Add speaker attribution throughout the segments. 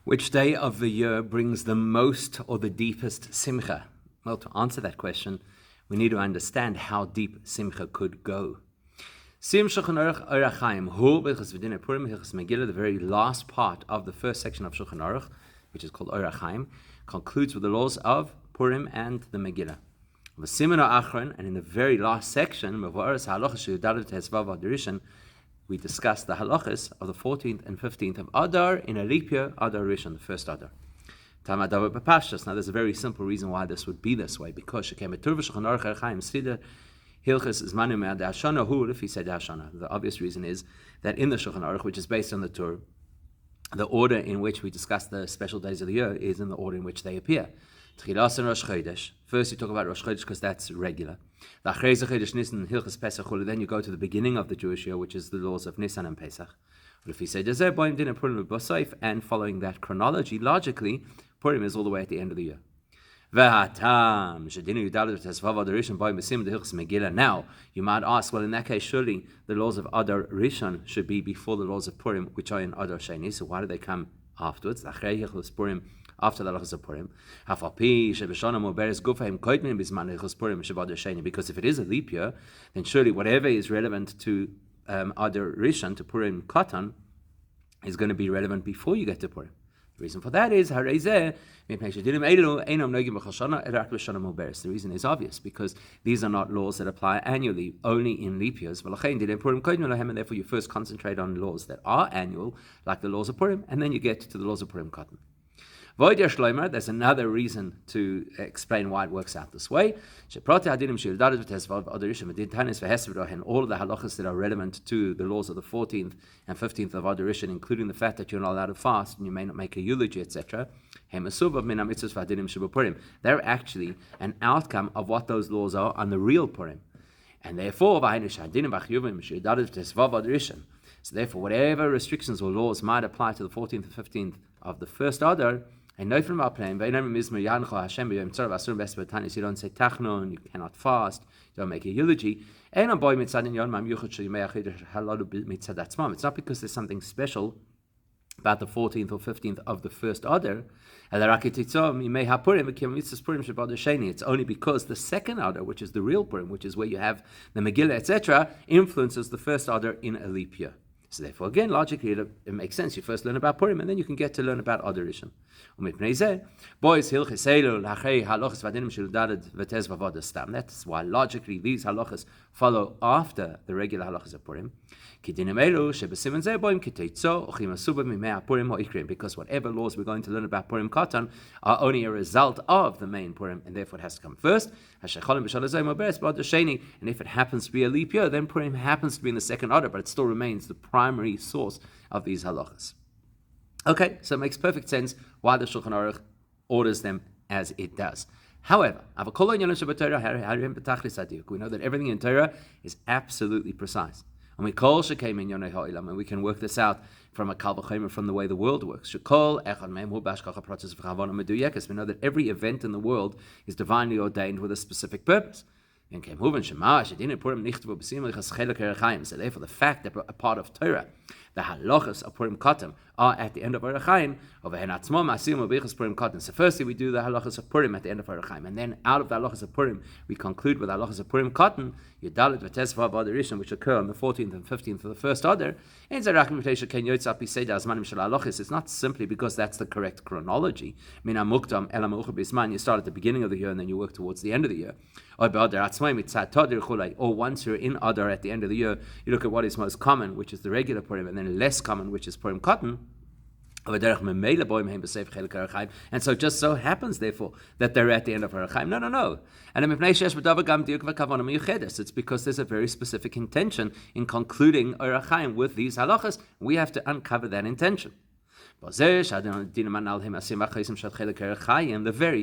Speaker 1: Which day of the year brings the most or the deepest simcha? Well, to answer that question, we need to understand how deep simcha could go. The very last part of the first section of Shulchan Aruch, which is called Orach Chaim, concludes with the laws of Purim and the Megillah. And in the very last section, we discussed the halachas of the 14th and 15th of Adar in a leap year, Adar Rishon, the first Adar. Now, there's a very simple reason why this would be this way, because the obvious reason is that in the Shulchan Aruch, which is based on the Torah, the order in which we discuss the special days of the year is in the order in which they appear. First, you talk about Rosh Chodesh because that's regular. Then you go to the beginning of the Jewish year, which is the laws of Nisan and Pesach. And following that chronology, logically, Purim is all the way at the end of the year. Now, you might ask, well, in that case, surely the laws of Adar Rishon should be before the laws of Purim, which are in Adar Sheni. So why do they come afterwards? After the halachas of Purim, because if it is a leap year, then surely whatever is relevant to Adar Rishon, to Purim Katan, is going to be relevant before you get to Purim. The reason for that is the reason is obvious, because these are not laws that apply annually, only in leap years. And therefore you first concentrate on laws that are annual, like the laws of Purim, and then you get to the laws of Purim Katan. There's another reason to explain why it works out this way. And all of the halachas that are relevant to the laws of the 14th and 15th of Adar Rishon, including the fact that you're not allowed to fast and you may not make a eulogy, etc., they're actually an outcome of what those laws are on the real Purim. And therefore, so therefore, whatever restrictions or laws might apply to the 14th and 15th of the first Adar, you don't say tachnon, you cannot fast, you don't make a eulogy. It's not because there's something special about the 14th or 15th of the first Adar. It's only because the second Adar, which is the real Purim, which is where you have the Megillah, etc., influences the first Adar in a leap year. So therefore, again, logically, it makes sense. You first learn about Purim, and then you can get to learn about Adar Rishon. That's why, logically, these halachas follow after the regular halachas of Purim. Because whatever laws we're going to learn about Purim Katan are only a result of the main Purim, and therefore it has to come first. And if it happens to be a leap year, then Purim happens to be in the second Adar, but it still remains the primary source of these halachas. Okay, so it makes perfect sense why the Shulchan Aruch orders them as it does. However, we know that everything in Torah is absolutely precise. And we can work this out from a kal v'chomer, from the way the world works. We know that every event in the world is divinely ordained with a specific purpose. So therefore, the fact that a part of Torah, the halachas of Purim Katan, are at the end of Orach Chaim, so firstly we do the halachas of Purim at the end of Orach Chaim, and then out of the halachas of Purim we conclude with the halachas of Purim Katan, which occur on the 14th and 15th of the first Adar. It's not simply because that's the correct chronology. You start at the beginning of the year and then you work towards the end of the year. Or once you're in Adar at the end of the year, you look at what is most common, which is the regular Purim, and then less common, which is Purim Katan. And so it just so happens, therefore, that they're at the end of Orach Chaim. No. And it's because there's a very specific intention in concluding Orach Chaim with these halachas. We have to uncover that intention. The very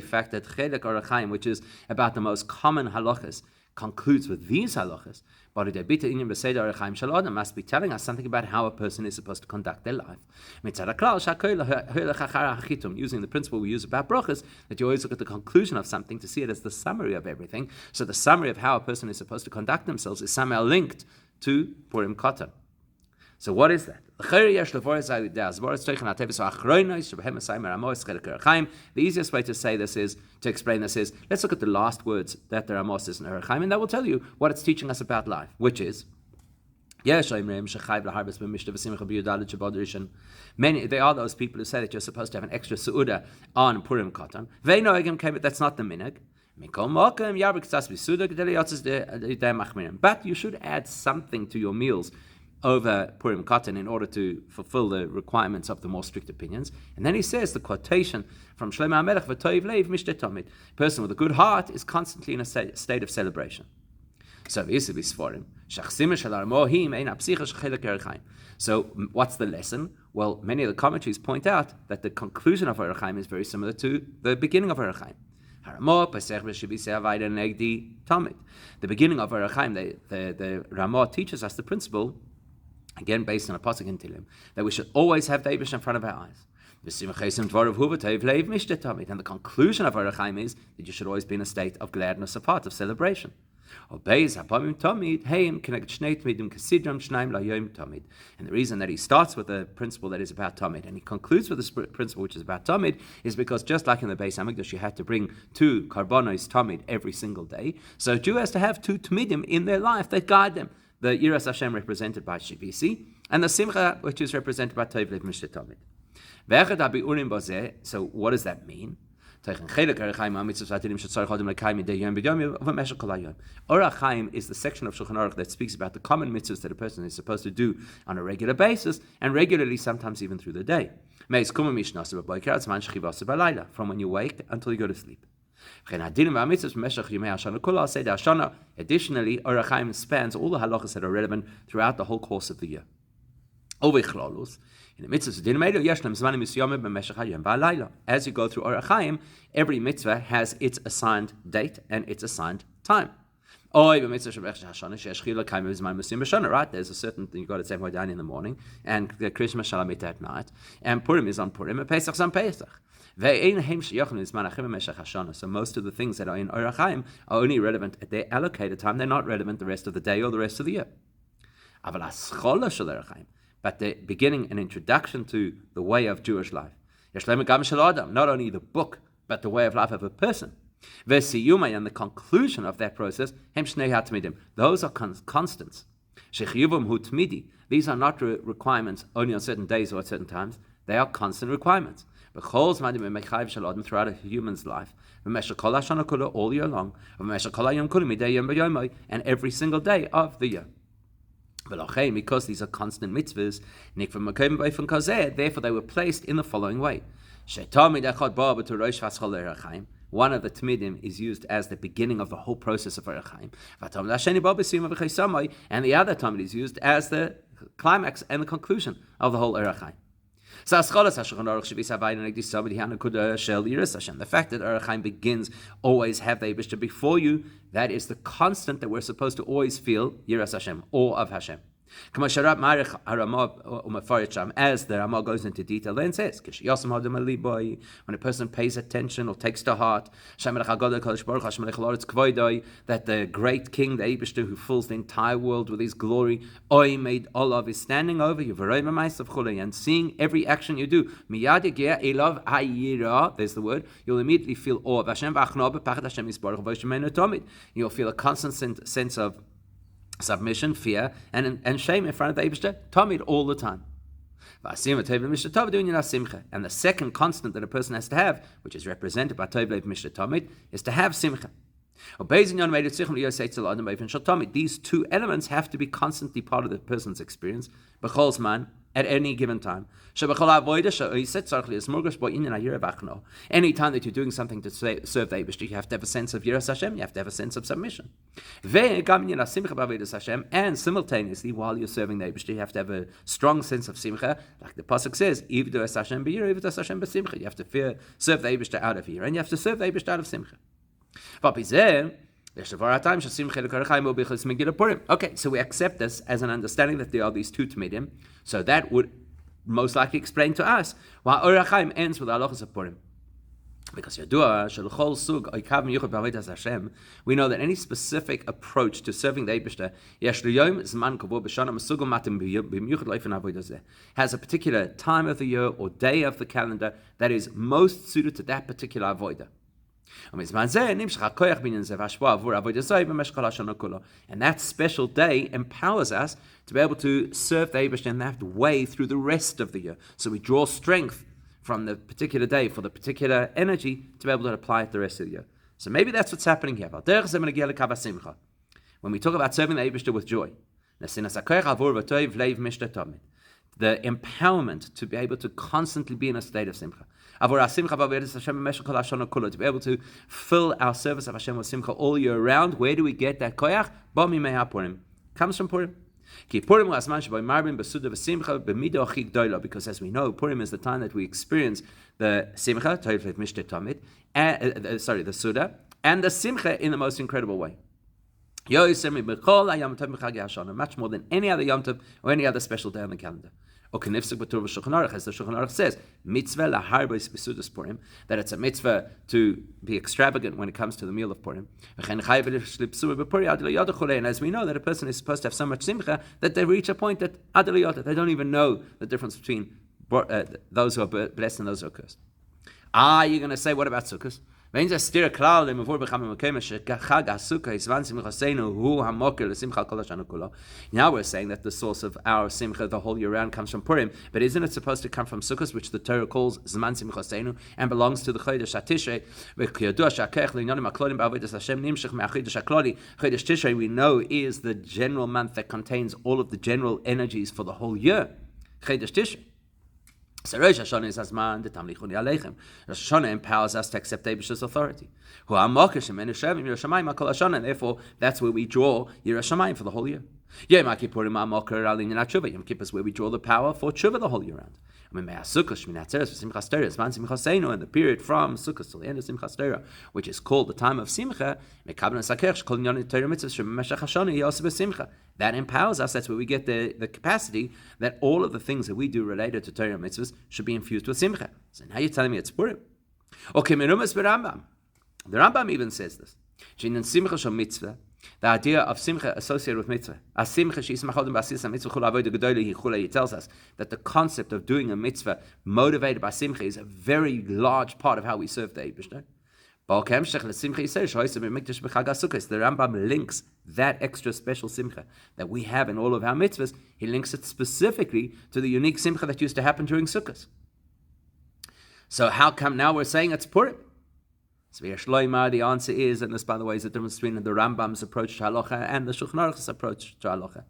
Speaker 1: fact that Chelek Orach Chaim, which is about the most common halachas, concludes with these halachas, must be telling us something about how a person is supposed to conduct their life. Using the principle we use about brachas, that you always look at the conclusion of something to see it as the summary of everything. So the summary of how a person is supposed to conduct themselves is somehow linked to Purim Katan. So what is that? The easiest way to say this is, to explain this is, let's look at the last words that the Ramos says in Orach Chaim, and that will tell you what it's teaching us about life, which is, many, there are those people who say that you're supposed to have an extra Su'uda on Purim Katan. But that's not the minhag. But you should add something to your meals over Purim Katan in order to fulfill the requirements of the more strict opinions. And then he says the quotation from Shlomo HaMelech, V'toiv leiv mishte tamid. A person with a good heart is constantly in a state of celebration. So what's the lesson? Well, many of the commentaries point out that the conclusion of Orach Chaim is very similar to the beginning of Orach Chaim. The beginning of Orach Chaim, the Ramah teaches us the principle, again based on a pasuk in Tehillim, that we should always have the Eibush in front of our eyes. And the conclusion of Orach Chaim is that you should always be in a state of gladness, a part of celebration. And the reason that he starts with a principle that is about Tamid and he concludes with a principle which is about Tamid is because just like in the Beis Hamikdash you had to bring 2 karbonos Tamid every single day, so a Jew has to have 2 Tamidim in their life that guide them. The Yiras Hashem represented by Shivisi and the Simcha which is represented by Toiv Lev Mishte Tamid. So what does that mean? Orach Chaim is the section of Shulchan Aruch that speaks about the common mitzvahs that a person is supposed to do on a regular basis, and regularly, sometimes even through the day. From when you wake until you go to sleep. Additionally, Orach Chaim spans all the halachas that are relevant throughout the whole course of the year. In the mitzvahs, as you go through Orach Chaim, every mitzvah has its assigned date and its assigned time. Right? There's a certain thing you got to say down in the morning, and Christmas Shalamit at night, and Purim is on Purim, and Pesach is on Pesach. So most of the things that are in Orach Chaim are only relevant at their allocated time. They're not relevant the rest of the day or the rest of the year. But the beginning and introduction to the way of Jewish life. Not only the book, but the way of life of a person. And the conclusion of that process, those are constants. These are not requirements only on certain days or at certain times. They are constant requirements. Throughout a human's life, all year long, and every single day of the year. Because these are constant mitzvahs, therefore they were placed in the following way. One of the tmidim is used as the beginning of the whole process of Orach Chaim, and the other tamid is used as the climax and the conclusion of the whole Orach Chaim. The fact that Orach Chaim begins always have the Eibishter before you, that is the constant that we're supposed to always feel Yiras Hashem, awe of Hashem. As the Ramah goes into detail, then says, when a person pays attention or takes to heart, that the great King, the Eibishter, who fills the entire world with his glory, made Olav, is standing over you, and seeing every action you do. There's the word. You'll immediately feel awe of Hashem. You'll feel a constant sense of submission, fear, and shame in front of the Eibishter, Tamid, all the time. And the second constant that a person has to have, which is represented by Tov Lev Mishra Tamid, is to have simcha. These 2 elements have to be constantly part of the person's experience, at any given time. Any time that you're doing something to serve the Eibishter, you have to have a sense of Yiras Hashem, you have to have a sense of submission. And simultaneously, while you're serving the Eibishter, you have to have a strong sense of simcha, like the pasuk says, you have to serve the Eibishter out of here, and you have to serve the Eibishter out of simcha. Okay, so we accept this as an understanding that there are these 2 tmidim. So that would most likely explain to us why Orach Chaim ends with halachas of Purim. Because we know that any specific approach to serving the Eibishter has a particular time of the year or day of the calendar that is most suited to that particular avodah. And that special day empowers us to be able to serve the Eibishter in that way through the rest of the year. So we draw strength from the particular day for the particular energy to be able to apply it the rest of the year. So maybe that's what's happening here. When we talk about serving the Eibishter with joy, the empowerment to be able to constantly be in a state of simcha. To be able to fill our service of Hashem with simcha all year round. Where do we get that koyach? Comes from Purim. Because as we know, Purim is the time that we experience the simcha, the Suda, and the simcha in the most incredible way. Much more than any other Yom Tov or any other special day on the calendar. As the Shulchan Aruch says, mitzvah laharbos b'sudas Purim, that it's a mitzvah to be extravagant when it comes to the meal of Purim. And as we know, that a person is supposed to have so much simcha that they reach a point that they don't even know the difference between those who are blessed and those who are cursed. You're going to say, what about Sukkot? Now we're saying that the source of our simcha the whole year round comes from Purim, but isn't it supposed to come from Sukkot, which the Torah calls Zman Simchaseinu and belongs to the Chodesh HaTishrei? Chodesh Tishrei, we know, is the general month that contains all of the general energies for the whole year. Chodesh Tishrei. So Rosh Hashanah is Azman the Tamlichuni Aleichem. Rosh Hashanah empowers us to accept Eibishter's authority. And therefore, that's where we draw Yirah Shamayim for the whole year. Yom Kippur is where we draw the power for Tshuva the whole year round. And the period from Sukkot till the end of Simchas Torah, which is called the time of Simcha, that empowers us. That's where we get the capacity that all of the things that we do related to Torah mitzvahs should be infused with Simcha. So now you're telling me it's Purim. Okay, the Rambam even says this. The idea of simcha associated with mitzvah. He tells us that the concept of doing a mitzvah motivated by simcha is a very large part of how we serve the Eibishter. The Rambam links that extra special simcha that we have in all of our mitzvahs. He links it specifically to the unique simcha that used to happen during Sukkot. So how come now we're saying it's Purim? So the answer is, and this, by the way, is the difference between the Rambam's approach to halacha and the Shulchan Aruch's approach to halacha.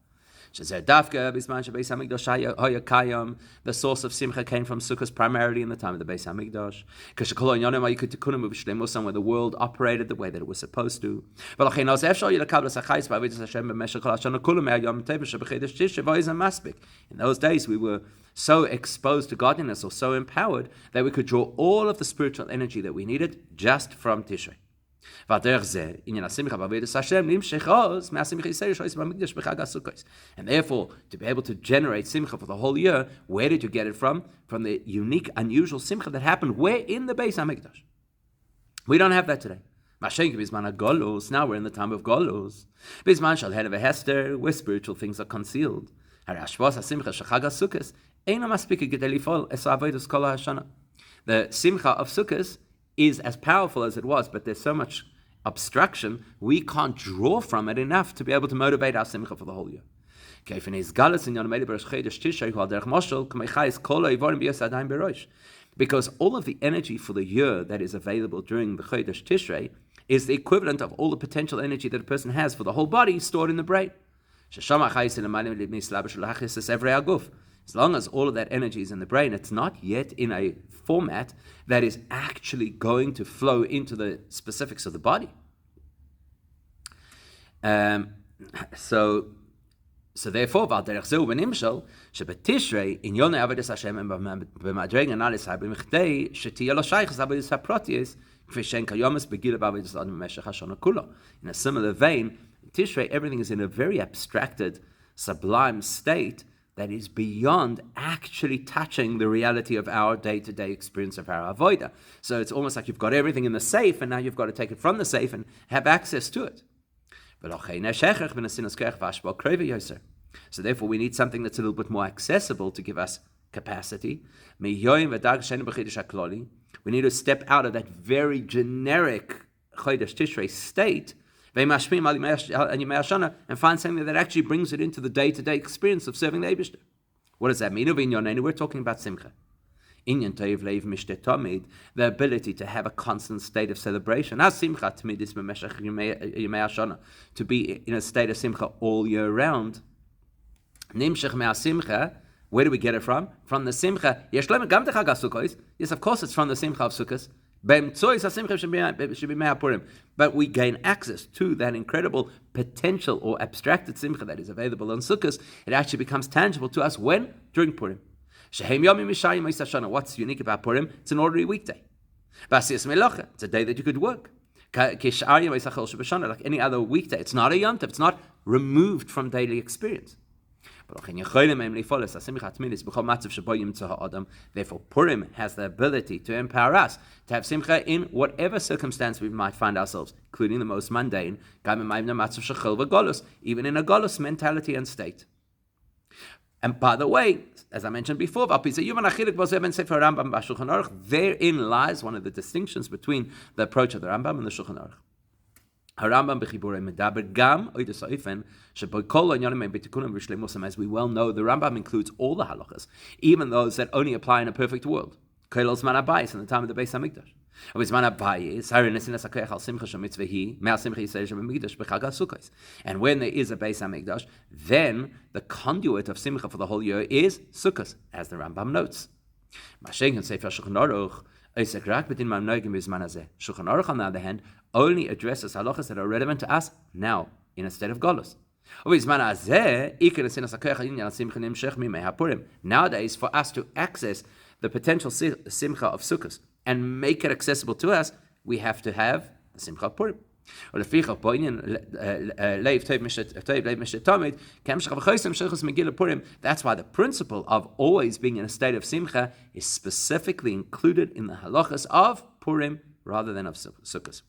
Speaker 1: The source of simcha came from Sukkot primarily in the time of the Beis Hamikdash, where the world operated the way that it was supposed to. In those days, we were so exposed to godliness or so empowered that we could draw all of the spiritual energy that we needed just from Tishrei. And therefore, to be able to generate simcha for the whole year, where did you get it from? From the unique, unusual simcha that happened where? In the Beis Hamikdash. We don't have that today. Now we're in the time of Golus. Where spiritual things are concealed. The simcha of Sukkot is as powerful as it was, but there's so much obstruction, we can't draw from it enough to be able to motivate our simcha for the whole year. Because all of the energy for the year that is available during the Chodesh Tishrei is the equivalent of all the potential energy that a person has for the whole body stored in the brain. As long as all of that energy is in the brain, it's not yet in a format that is actually going to flow into the specifics of the body. So therefore, in a similar vein, Tishrei, everything is in a very abstracted, sublime state that is beyond actually touching the reality of our day-to-day experience of our avodah. So it's almost like you've got everything in the safe, and now you've got to take it from the safe and have access to it. So therefore, we need something that's a little bit more accessible to give us capacity. We need to step out of that very generic Chodesh Tishrei state and find something that actually brings it into the day-to-day experience of serving the Eibishter. What does that mean? We're talking about simcha. The ability to have a constant state of celebration. To be in a state of simcha all year round. Where do we get it from? From the simcha. Yes, of course it's from the simcha of Sukkot. But we gain access to that incredible potential or abstracted simcha that is available on Sukkot. It actually becomes tangible to us when? During Purim. What's unique about Purim? It's an ordinary weekday. It's a day that you could work. Like any other weekday. It's not a yom tov. It's not removed from daily experience. Therefore, Purim has the ability to empower us to have simcha in whatever circumstance we might find ourselves, including the most mundane, even in a golus mentality and state. And by the way, as I mentioned before, therein lies one of the distinctions between the approach of the Rambam and the Shulchan Aruch. As we well know, the Rambam includes all the halachas, even those that only apply in a perfect world. In the time of the Beis Hamikdash. And when there is a Beis Hamikdash, then the conduit of simcha for the whole year is Sukkot, as the Rambam notes. Shulchan Aruch, on the other hand, only addresses halachas that are relevant to us now, in a state of golus. Nowadays, for us to access the potential simcha of Sukkot and make it accessible to us, we have to have the simcha of Purim. That's why the principle of always being in a state of simcha is specifically included in the halachas of Purim rather than of Sukkot.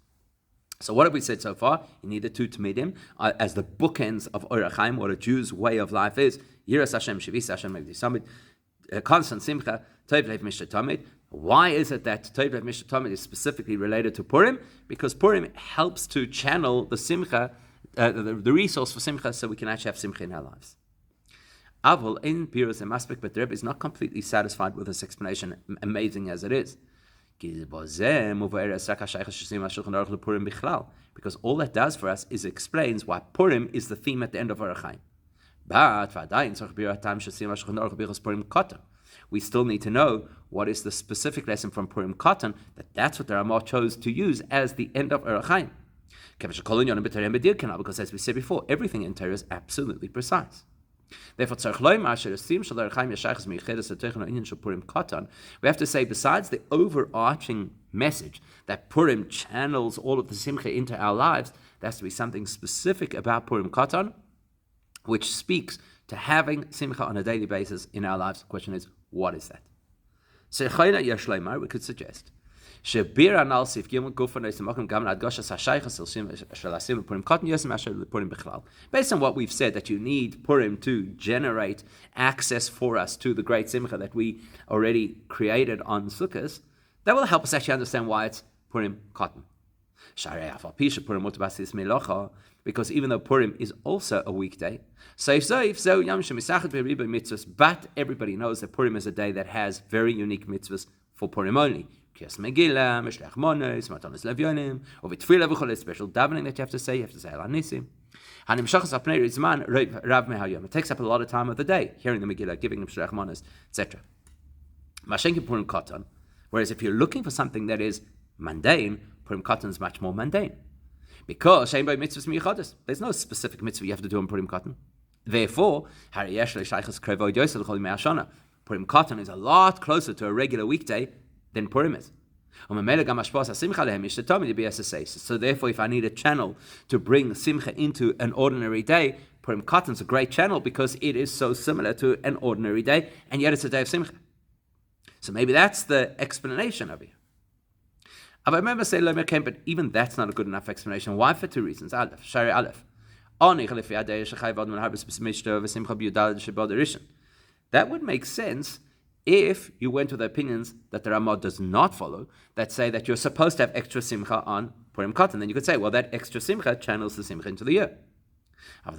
Speaker 1: So what have we said so far? You need the two Tamidim as the bookends of Orach Chaim, what a Jew's way of life is. Yiras Hashem, Shavis Hashem, Megdi Samid, constant simcha, Tov Lev Mishta Tamid. Why is it that Tov Lev Mishta Tamid is specifically related to Purim? Because Purim helps to channel the simcha, the resource for simcha, so we can actually have simcha in our lives. Avol in Pirus and Maspek, but the Rebbe is not completely satisfied with this explanation, amazing as it is. Because all that does for us is explains why Purim is the theme at the end of Orach Chaim. But we still need to know what is the specific lesson from Purim Katan, that's what the Ramah chose to use as the end of Orach Chaim. Because as we said before, everything in Torah is absolutely precise. Therefore, we have to say, besides the overarching message that Purim channels all of the simcha into our lives, there has to be something specific about Purim Katan, which speaks to having simcha on a daily basis in our lives. The question is, what is that? So, we could suggest based on what we've said, that you need Purim to generate access for us to the great simcha that we already created on Sukkot, that will help us actually understand why it's Purim Katan. Because even though Purim is also a weekday, but everybody knows that Purim is a day that has very unique mitzvahs for Purim only. Special davening that you have to say Al Nisim. It takes up a lot of time of the day, hearing the Megillah, giving them Shlech Monos, etc. Whereas if you're looking for something that is mundane, Purim Katan is much more mundane. Because there's no specific mitzvah you have to do on Purim Katan. Therefore, Purim Katan is a lot closer to a regular weekday than Purim is. So therefore, if I need a channel to bring simcha into an ordinary day, Purim Katan is a great channel because it is so similar to an ordinary day, and yet it's a day of simcha. So maybe that's the explanation of it. I remember saying, but even that's not a good enough explanation. Why? For two reasons. Aleph, Shari Aleph. That would make sense if you went with the opinions that the Ramah does not follow, that say that you're supposed to have extra simcha on Purim Katan. Then you could say, well, that extra simcha channels the simcha into the year. But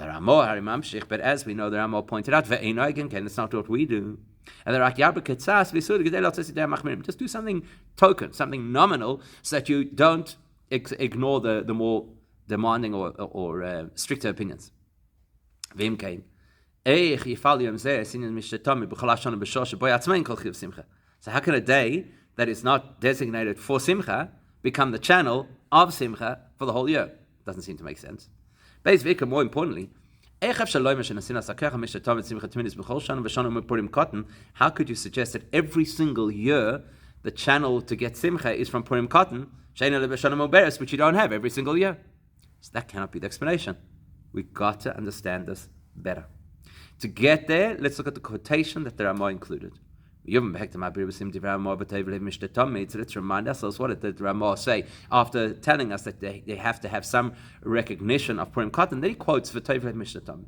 Speaker 1: as we know, the Ramah pointed out, it's not what we do. And just do something token, something nominal, so that you don't ignore the more demanding or stricter opinions. So how can a day that is not designated for simcha become the channel of simcha for the whole year? Doesn't seem to make sense. More importantly, how could you suggest that every single year the channel to get simcha is from Purim Katan, which you don't have every single year? So that cannot be the explanation. We've got to understand this better. To get there, let's look at the quotation that the Ramah included. So let's remind ourselves, what did the Ramah say after telling us that they have to have some recognition of Purim Katan? Then he quotes for Tevlev Mishtatam.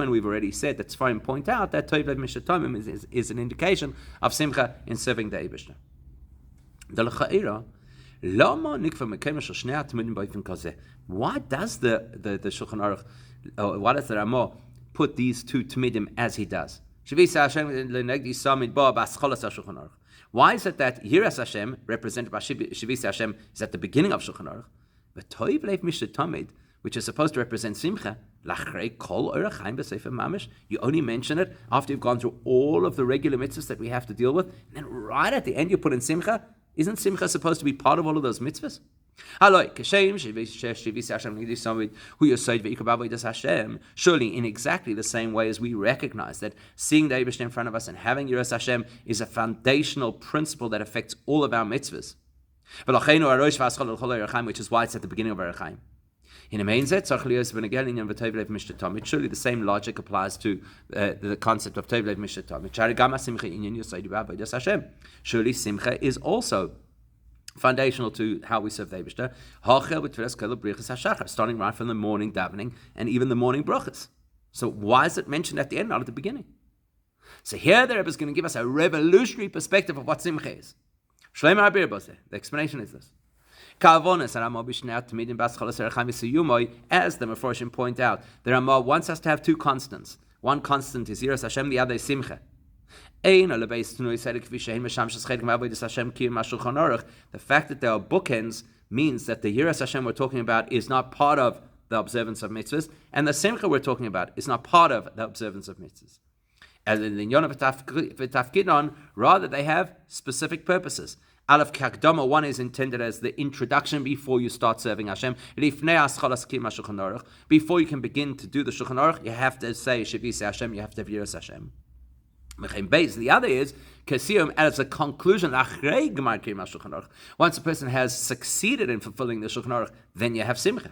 Speaker 1: And we've already said that Sfarim point out that Tevlev Mishtatam is an indication of simcha in serving the Eibishter. Why does the Shulchan Aruch, why does the Ramah put these two tmidim as he does? Why is it that Yiras Hashem, represented by Shivisa Hashem, is at the beginning of Shulchan Aruch, but Toivlev Mishtatamid, which is supposed to represent Simcha, you only mention it after you've gone through all of the regular mitzvahs that we have to deal with, and then right at the end you put in Simcha? Isn't Simcha supposed to be part of all of those mitzvahs? Surely, in exactly the same way as we recognize that seeing the Eibishter in front of us and having Yiras Hashem is a foundational principle that affects all of our mitzvahs, which is why it's at the beginning of our Chaim. Surely the same logic applies to the concept of Tevlev Mishtatam. Surely Simcha is also foundational to how we serve the Eibishter, starting right from the morning davening and even the morning brachas. So why is it mentioned at the end, not at the beginning? So here the Rebbe is going to give us a revolutionary perspective of what Simcha is. The explanation is this. As the Meforshim point out, the Ramah wants us to have two constants. One constant is Yiras Hashem, the other is Simcha. The fact that there are bookends means that the Yiras Hashem we're talking about is not part of the observance of mitzvahs, and the Simcha we're talking about is not part of the observance of mitzvahs. As in the Yonah v'Tafkidon, rather they have specific purposes. Aleph Kakdama, one is intended as the introduction before you start serving Hashem. Before you can begin to do the Shulchan Aruch, you have to say Shivisa Hashem, you have to have Yiras Hashem. The other is Kesiyum as a conclusion. Once a person has succeeded in fulfilling the Shulchan Aruch, then you have Simcha.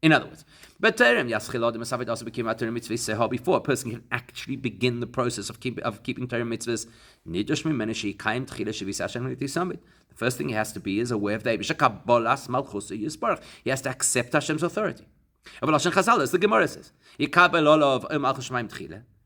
Speaker 1: In other words, before a person can actually begin the process of keeping Torah mitzvahs, the first thing he has to be is aware of the Eibishter. He has to accept Hashem's authority. As the Gemara says,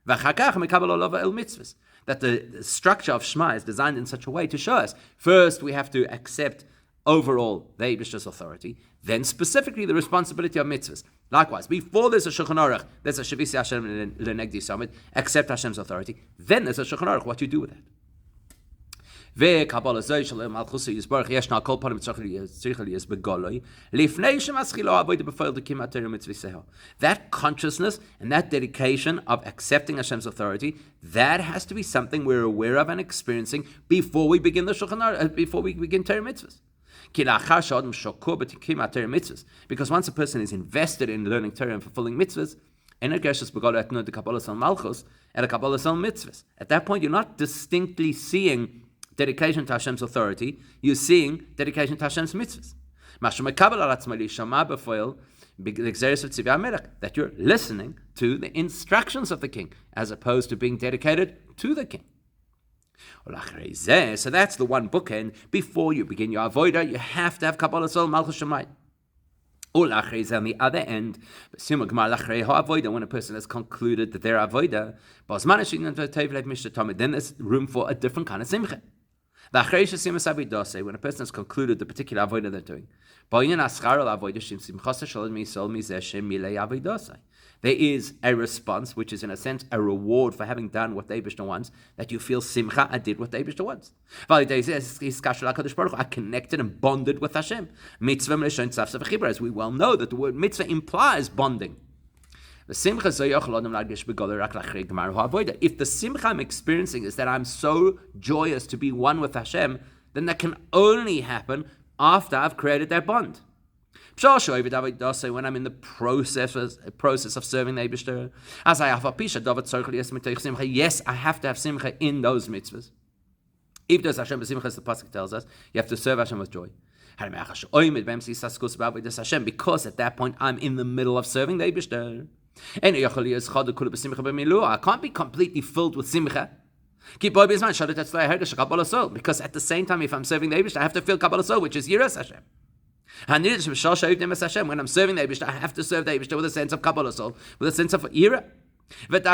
Speaker 1: that the structure of Shema is designed in such a way to show us, first we have to accept overall the Eibishter's authority, then specifically the responsibility of mitzvahs. Likewise, before there's a Shulchan Aruch, there's a Shivisi Hashem Lenegdi Summit, accept Hashem's authority, then there's a Shulchan Aruch, what you do with it. That consciousness and that dedication of accepting Hashem's authority, that has to be something we're aware of and experiencing before we begin the Shulchan Aruch, before we begin Torah mitzvahs. Because once a person is invested in learning Torah and fulfilling mitzvahs, At that point, you're not distinctly seeing dedication to Hashem's authority, you're seeing dedication to Hashem's mitzvahs. That you're listening to the instructions of the king, as opposed to being dedicated to the king. So that's the one bookend. Before you begin your avodah, you have to have Kabbalah Sol Malchus Shemayim. On the other end, when a person has concluded that they're avodah, then there's room for a different kind of simcha. When a person has concluded the particular avodah they're doing, there is a response, which is in a sense a reward for having done what the Eibishter wants, that you feel simcha, I did what the Eibishter wants. I connected and bonded with Hashem. As we well know that the word mitzvah implies bonding. If the simcha I'm experiencing is that I'm so joyous to be one with Hashem, then that can only happen after I've created that bond. When I'm in the process of serving the Eibishter, yes, I have to have simcha in those mitzvahs. If there's Hashem b'simcha, as the pasuk tells us, you have to serve Hashem with joy. Because at that point I'm in the middle of serving the Eibishter. I can't be completely filled with simcha. Because at the same time, if I'm serving the Eibishter, I have to feel Kabbalah Sol, which is Yiras Hashem. When I'm serving the Eibishter, I have to serve the Eibishter with a sense of Kabbalah Sol, with a sense of Yira. It's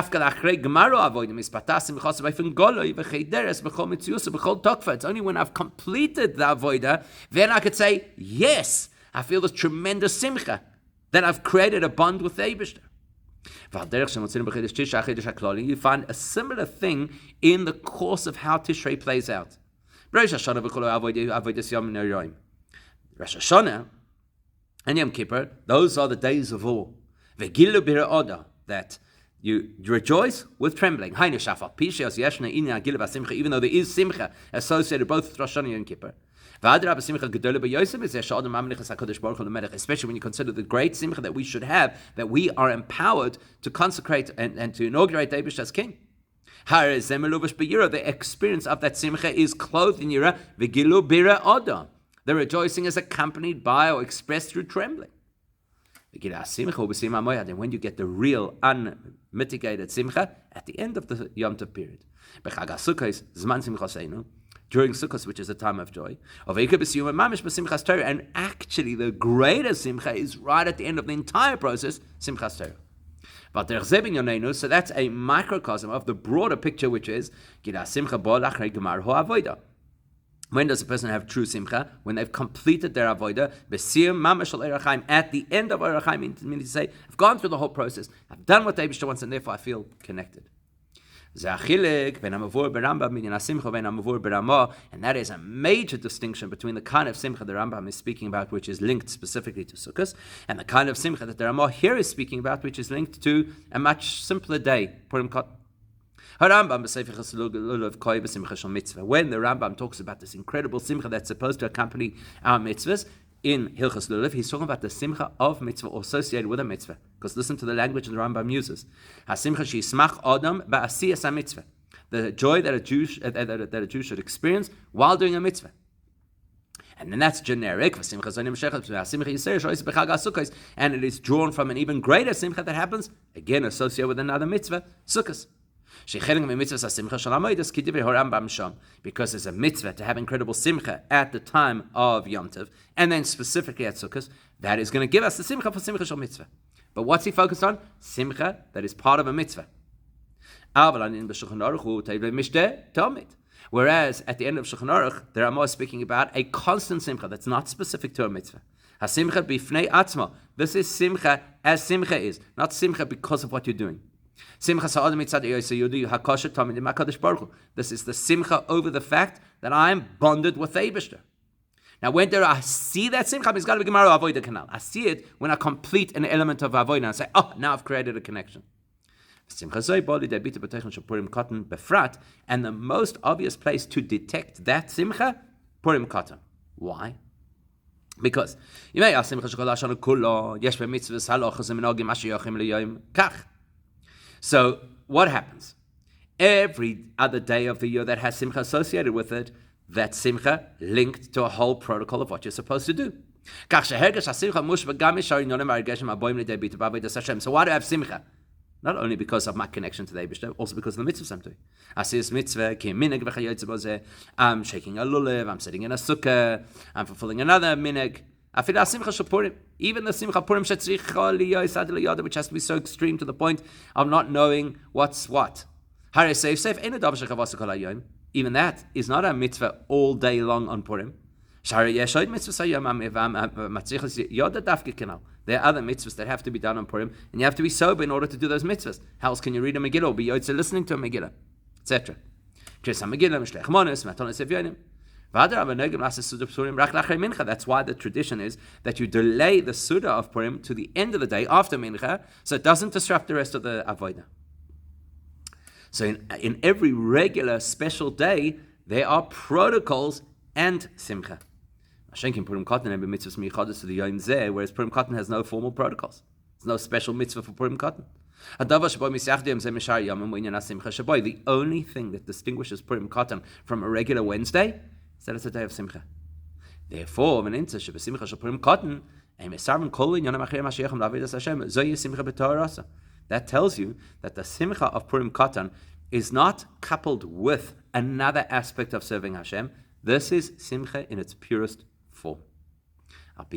Speaker 1: only when I've completed the avodah, then I could say, yes, I feel this tremendous simcha, that I've created a bond with the Eibishter. You find a similar thing in the course of how Tishrei plays out. Rosh Hashanah and Yom Kippur, those are the days of awe. That you rejoice with trembling. Even though there is simcha associated both with Rosh Hashanah and Yom Kippur. Especially when you consider the great simcha that we should have, that we are empowered to consecrate and to inaugurate David as king. The experience of that simcha is clothed in yira. The rejoicing is accompanied by or expressed through trembling. And when you get the real unmitigated simcha at the end of the Yom Tov period. During Sukkot, which is a time of joy. And actually the greatest simcha is right at the end of the entire process, Simchas Torah. So that's a microcosm of the broader picture, which is when does a person have true simcha? When they've completed their avodah, at the end of Orach Chaim, meaning to say, I've gone through the whole process, I've done what the Eibishter wants, and therefore I feel connected. And that is a major distinction between the kind of simcha the Rambam is speaking about, which is linked specifically to Sukkot, and the kind of simcha that the Ramah here is speaking about, which is linked to a much simpler day, Purim Katan. When the Rambam talks about this incredible simcha that's supposed to accompany our mitzvahs, in Hilchos Lulav, he's talking about the simcha of mitzvah or associated with a mitzvah. Because listen to the language the Rambam uses. HaSimcha she'ismach adam ba'asiyas ha-mitzvah. The joy that a Jew should experience while doing a mitzvah. And then that's generic. And it is drawn from an even greater simcha that happens, again associated with another mitzvah, Sukkot. Because there's a mitzvah to have incredible simcha at the time of Yom Tov, and then specifically at Sukkot, that is going to give us the simcha for simcha shel mitzvah. But what's he focused on? Simcha that is part of a mitzvah. Whereas at the end of Shulchan Aruch, there are more speaking about a constant simcha that's not specific to a mitzvah. HaSimcha b'fnei atzma. This is simcha as simcha is, not simcha because of what you're doing. This is the simcha over the fact that I am bonded with the Eibishter. Now, when do I see that simcha? It's got to be Gemara Avodah Kanal. I see it when I complete an element of Avodah and say, oh, now I've created a connection. And the most obvious place to detect that simcha, Purim Katan. Why? Because you may ask simcha shekol hashana kulo yesh b'mitzvahs halachos u'minhagim asher yochim liyom kach. So what happens? Every other day of the year that has simcha associated with it, that simcha linked to a whole protocol of what you're supposed to do. So why do I have simcha? Not only because of my connection to the Eibishter, also because of the mitzvahs I'm doing. I see this mitzvah, I'm shaking a lulav, I'm sitting in a sukkah, I'm fulfilling another minig. Even the simcha Purim, which has to be so extreme to the point of not knowing what's what. Even that is not a mitzvah all day long on Purim. There are other mitzvahs that have to be done on Purim, and you have to be sober in order to do those mitzvahs. How else can you read a Megillah or be yotze listening to a Megillah, etc.? That's why the tradition is that you delay the Suda of Purim to the end of the day after Mincha, so it doesn't disrupt the rest of the Avodah. So in every regular special day, there are protocols and simcha. Whereas Purim Katan has no formal protocols. There's no special mitzvah for Purim Katan. The only thing that distinguishes Purim Katan from a regular Wednesday is that it's a day of simcha. Therefore, that tells you that the simcha of Purim Katan is not coupled with another aspect of serving Hashem. This is simcha in its purest form. That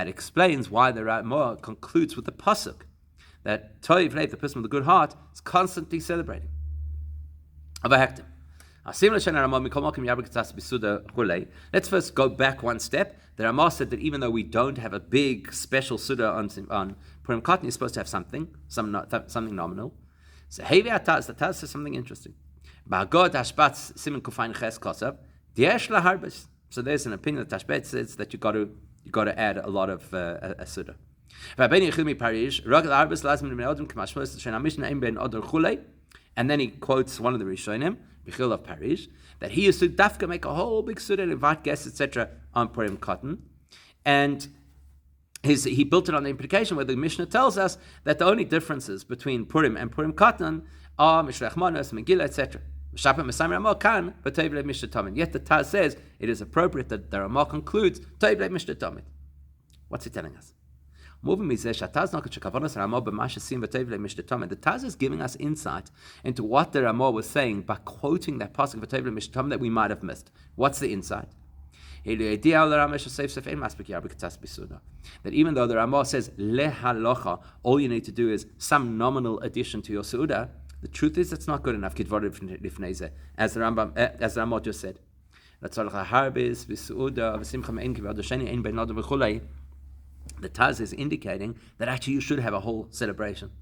Speaker 1: explains why the Ramah concludes with the pasuk that Toiv Lev, the person with a good heart, is constantly celebrating. Let's first go back one step. The Ramah said that even though we don't have a big special Suda on Purim Katan, you're supposed to have something nominal. So the Taz says something interesting. So there's an opinion that Tashbet says that you got to add a lot of a Suda. And then he quotes one of the Rishonim, Bichil of Paris, that he used to dafka make a whole big Suda and invite guests, etc. on Purim Katan. And he built it on the implication where the Mishnah tells us that the only differences between Purim and Purim Katan are Mishlech Manos, Megillah, etc. Yet the Taz says it is appropriate that the Ramah concludes What's he telling us? The Taz is giving us insight into what the Ramah was saying by quoting that pasuk that we might have missed. What's the insight? That even though the Ramah says lehalocha, all you need to do is some nominal addition to your Su'udah, the truth is it's not good enough, as the Ramah just said. The Taz is indicating that actually you should have a whole celebration,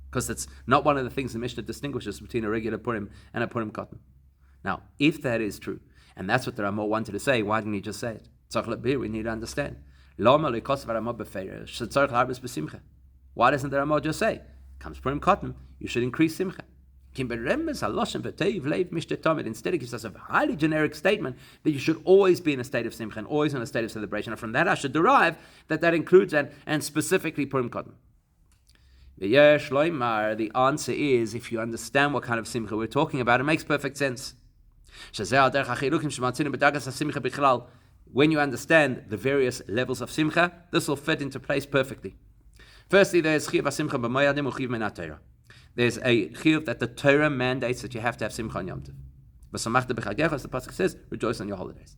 Speaker 1: because that's not one of the things the Mishnah distinguishes between a regular Purim and a Purim Katan. Now, if that is true, and that's what the Ramah wanted to say, why didn't he just say it? We need to understand. Why doesn't the Ramah just say, comes Purim Katan, you should increase simcha? Instead, it gives us a highly generic statement that you should always be in a state of simcha and always in a state of celebration. And from that, I should derive that includes and specifically Purim Katan. The answer is, if you understand what kind of simcha we're talking about, it makes perfect sense. When you understand the various levels of simcha, this will fit into place perfectly. Firstly, there's chiv simcha b'moyadim uchiv min haTorah. There's a chiyuv that the Torah mandates that you have to have simcha on Yom Tov. As the pasuk says, rejoice on your holidays.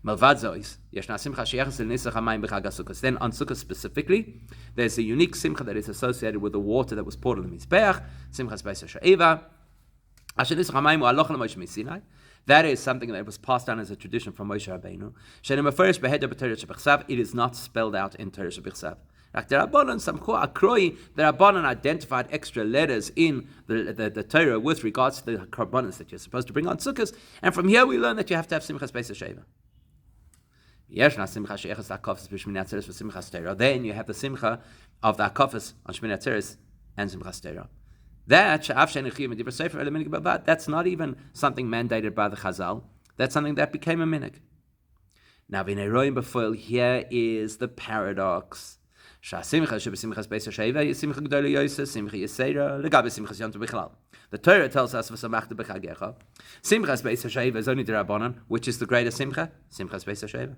Speaker 1: Then on Sukkot specifically, there's a unique simcha that is associated with the water that was poured on the Mizbeach, simchas beis ha'she'eva. That is something that was passed down as a tradition from Moshe Rabbeinu. It is not spelled out in Torah Shebichsav. Like the Rabbanan identified extra letters in the Torah with regards to the korbanos that you're supposed to bring on Sukkot, and from here we learn that you have to have simchas beis ha'she'eva. Then you have the simcha of the akafas on Shmini Atzeres and simchas Torah. That's not even something mandated by the Chazal. That's something that became a minig. Now, here is the paradox. The Torah tells us Simchas Beis HaSheva is only the Rabbanan, which is the greatest simcha, Simchas Beis HaSheva.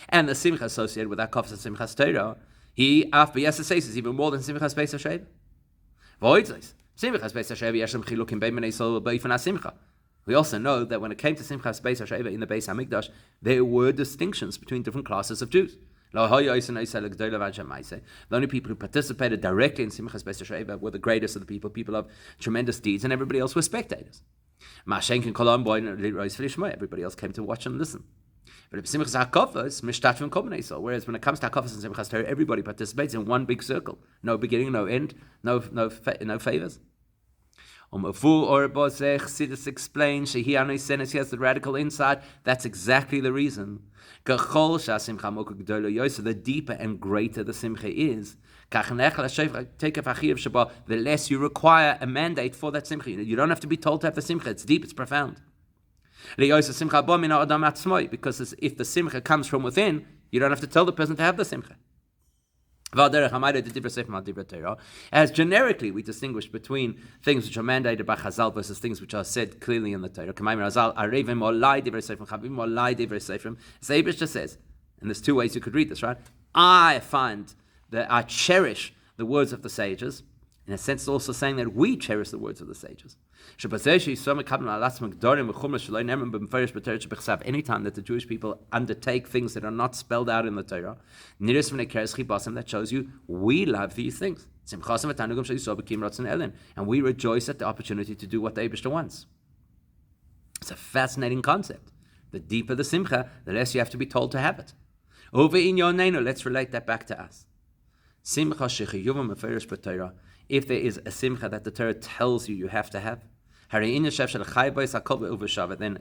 Speaker 1: And the simcha associated with that kofas and Simchas Torah, he after Yesa is even more than Simchas Beis HaSheva. Simchas Beis HaSheva yeshem chilukim beimenei sol beifan simcha. We also know that when it came to Simchas Beis HaSheva in the Beis HaMikdash, there were distinctions between different classes of Jews. The only people who participated directly in Simchas Beis HaSheva were the greatest of the people of tremendous deeds, and everybody else were spectators. Everybody else came to watch and listen. Whereas when it comes to Hakafas and Simchas Torah, everybody participates in one big circle. No beginning, no end, no favors. Chassidus explains, he has the radical insight. That's exactly the reason. The deeper and greater the simcha is, the less you require a mandate for that simcha. You don't have to be told to have the simcha. It's deep, it's profound. Because if the simcha comes from within, you don't have to tell the person to have the simcha. As generically, we distinguish between things which are mandated by Chazal versus things which are said clearly in the Torah. The Eibush says, and there's two ways you could read this, right? I cherish the words of the sages. In a sense, it's also saying that we cherish the words of the sages. Anytime that the Jewish people undertake things that are not spelled out in the Torah, that shows you we love these things. And we rejoice at the opportunity to do what the Eibishter wants. It's a fascinating concept. The deeper the simcha, the less you have to be told to have it. Over in Yonenu, let's relate that back to us. If there is a simcha that the Torah tells you have to have, then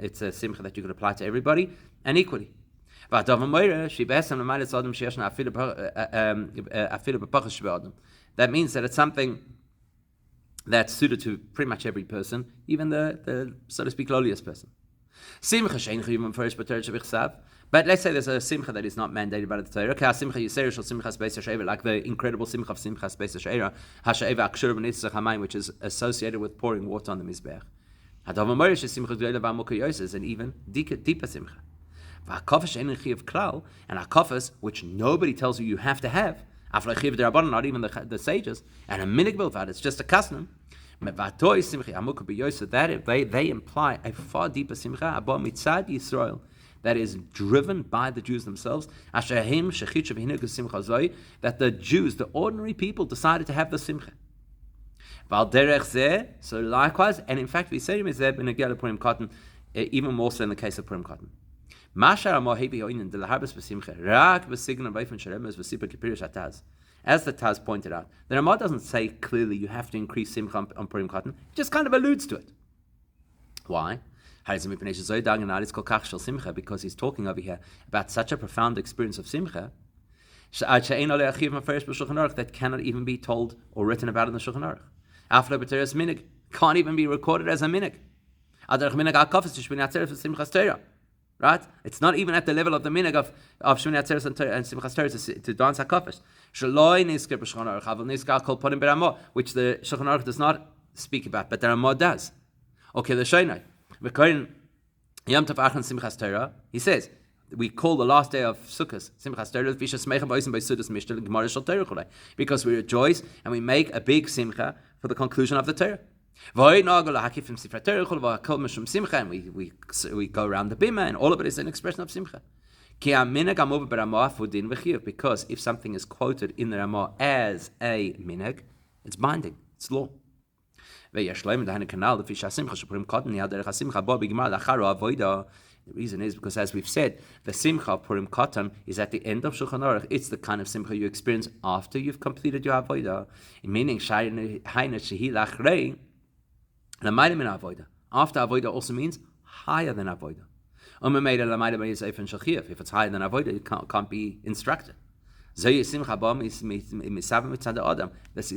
Speaker 1: it's a simcha that you could apply to everybody and equally. That means that it's something that's suited to pretty much every person, even the so to speak, lowliest person. But let's say there's a simcha that is not mandated by the Torah. Like the incredible simcha of Simchas Beis HaSheva, which is associated with pouring water on the Mizbeach. Is an even deeper simcha. And hakafas, which nobody tells you have to have, not even the sages, and a minig bilvad, it's just a custom. That they imply a far deeper simcha that is driven by the Jews themselves. That the Jews, the ordinary people, decided to have the simcha. So likewise, and in fact, we say in Purim Katan, even more so in the case of Purim Katan. As the Taz pointed out, the Ramah doesn't say clearly you have to increase simcha on Purim Katan. It just kind of alludes to it. Why? Because he's talking over here about such a profound experience of simcha that cannot even be told or written about in the Shulchan Aruch. Can't even be recorded as a minig. Right? It's not even at the level of the minig of Shmini Atzeres and Simchas Torah to dance hakafis. Which the Shulchan Aruch does not speak about, but the Ramah does. Okay, the Shainai. He says, we call the last day of Sukkot Simchas Torah because we rejoice and we make a big simcha for the conclusion of the Torah. And we go around the bima, and all of it is an expression of simcha. Because if something is quoted in the Ramah as a minhag, it's binding, it's law. The reason is because, as we've said, the simcha of Purim Katan is at the end of Shulchan Aruch. It's the kind of simcha you experience after you've completed your avodah. Meaning, after avodah also means higher than avodah. If it's higher than avodah, you can't be instructed. This is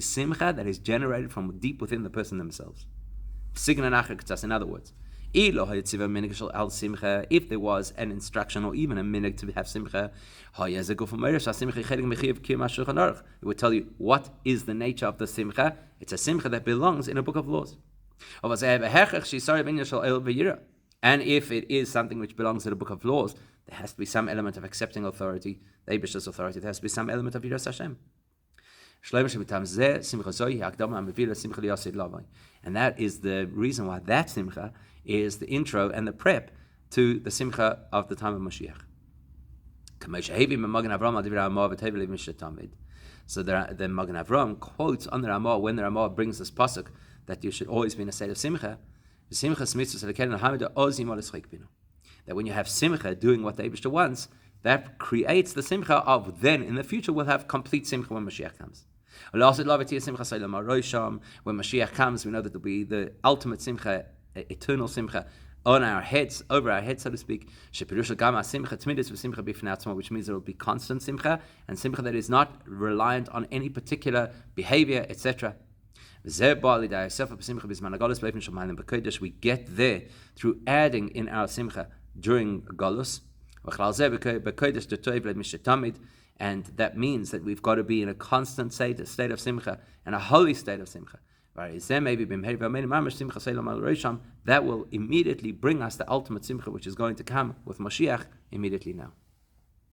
Speaker 1: simcha that is generated from deep within the person themselves. In other words, If there was an instruction or even a minhag to have simcha, it would tell you what is the nature of the simcha. It's a simcha that belongs in a book of laws. And if it is something which belongs in a book of laws, there has to be some element of accepting authority, the Eibishter's authority. There has to be some element of Yiras Hashem. And that is the reason why that simcha is the intro and the prep to the simcha of the time of Mashiach. So the Magen Avram quotes on the Ramah when the Ramah brings this pasuk that you should always be in a state of simcha. That when you have simcha doing what the Eibishter wants, that creates the simcha of then in the future we'll have complete simcha when Mashiach comes. When Mashiach comes, we know that there will be the ultimate simcha, eternal simcha on our heads, over our heads, so to speak. Which means there will be constant simcha, and simcha that is not reliant on any particular behavior, etc. We get there through adding in our simcha during Galus. And that means that we've got to be in a constant state of simcha, and a holy state of simcha. That will immediately bring us the ultimate simcha, which is going to come with Mashiach immediately now.